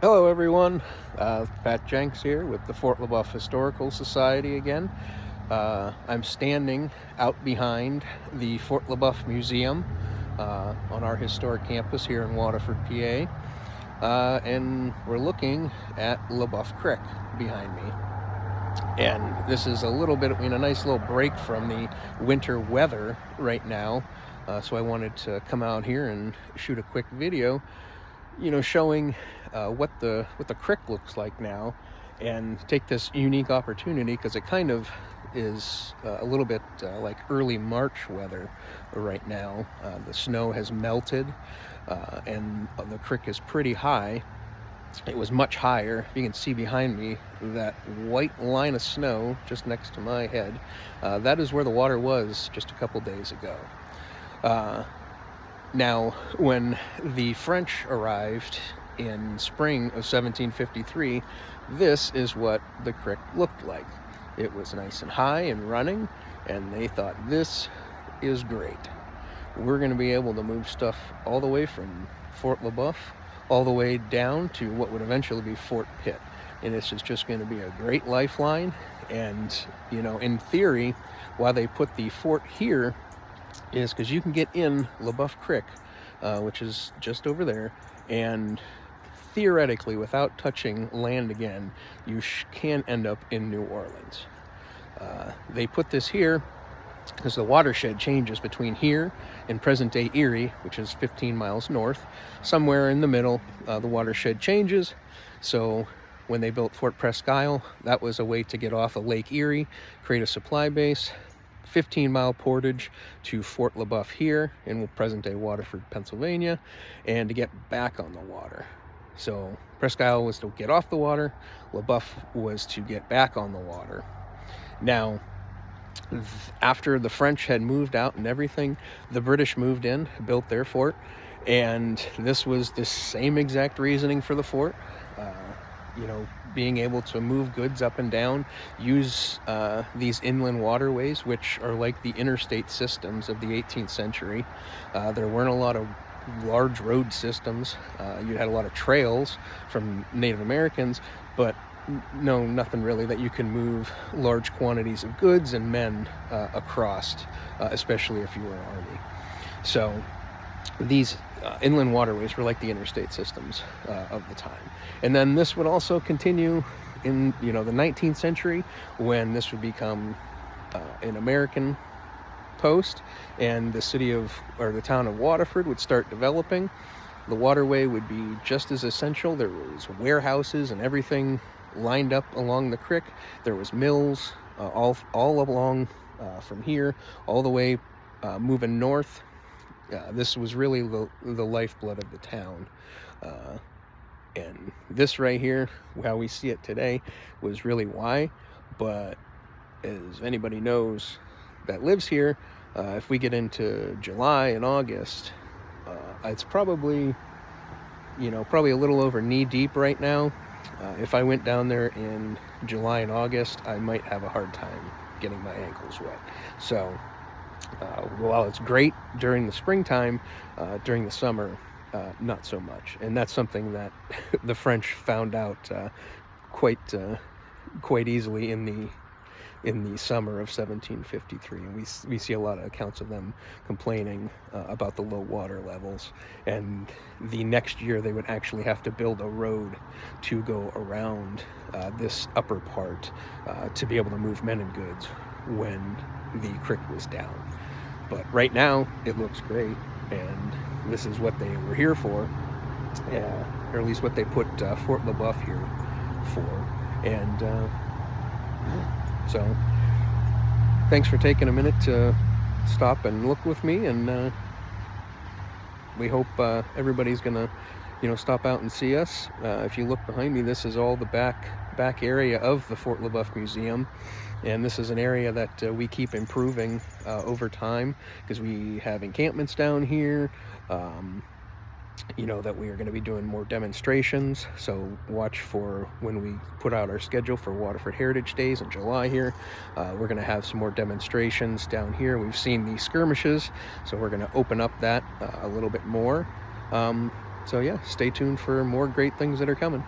Hello everyone, Pat Jenks here with the Fort LeBoeuf Historical Society again. I'm standing out behind the Fort LeBoeuf Museum on our historic campus here in Waterford, PA, and we're looking at LeBoeuf Creek behind me. And this is a little bit, a nice little break from the winter weather right now, so I wanted to come out here and shoot a quick video showing what the creek looks like now, and take this unique opportunity because it kind of is a little bit like early March weather right now. The snow has melted, and the creek is pretty high. It was much higher. You can see behind me that white line of snow just next to my head. That is where the water was just a couple days ago. Now, when the French arrived in spring of 1753, this is what the creek looked like. It was nice and high and running, and they thought, this is great. We're going to be able to move stuff all the way from Fort LeBoeuf all the way down to what would eventually be Fort Pitt. And this is just going to be a great lifeline. And, in theory, why they put the fort here is because you can get in LeBoeuf Creek, which is just over there, and theoretically, without touching land again, you can end up in New Orleans. They put this here because the watershed changes between here and present-day Erie, which is 15 miles north. Somewhere in the middle, the watershed changes. So when they built Fort Presque Isle, that was a way to get off of Lake Erie, create a supply base, 15-mile portage to Fort LeBoeuf here in present-day Waterford, Pennsylvania, and to get back on the water. So Presque Isle was to get off the water, LeBoeuf was to get back on the water. Now, after the French had moved out and everything, the British moved in, built their fort, and this was the same exact reasoning for the fort. Being able to move goods up and down, use these inland waterways, which are like the interstate systems of the 18th century. There weren't a lot of large road systems. You had a lot of trails from Native Americans, but nothing really that you can move large quantities of goods and men across, especially if you were an army. So these inland waterways were like the interstate systems of the time. And then this would also continue in the 19th century, when this would become an American post, and the town of Waterford would start developing. The waterway would be just as essential. There was warehouses and everything lined up along the creek. There was mills all along from here all the way moving north. This was really the lifeblood of the town. And this right here, how we see it today, was really why. But as anybody knows that lives here, if we get into July and August, it's probably a little over knee deep right now. If I went down there in July and August, I might have a hard time getting my ankles wet. So while it's great during the springtime, during the summer, not so much. And that's something that the French found out quite easily in the summer of 1753, and we see a lot of accounts of them complaining about the low water levels. And the next year they would actually have to build a road to go around this upper part to be able to move men and goods when the creek was down. But right now it looks great, and this is what they were here for, or at least what they put Fort LeBoeuf here for. And so thanks for taking a minute to stop and look with me, and we hope everybody's gonna stop out and see us. If you look behind me, this is all the back area of the Fort LeBoeuf Museum, and this is an area that we keep improving over time, because we have encampments down here, that we are going to be doing more demonstrations. So watch for when we put out our schedule for Waterford Heritage Days in July here. We're going to have some more demonstrations down here. We've seen these skirmishes, so we're going to open up that a little bit more. So yeah, stay tuned for more great things that are coming.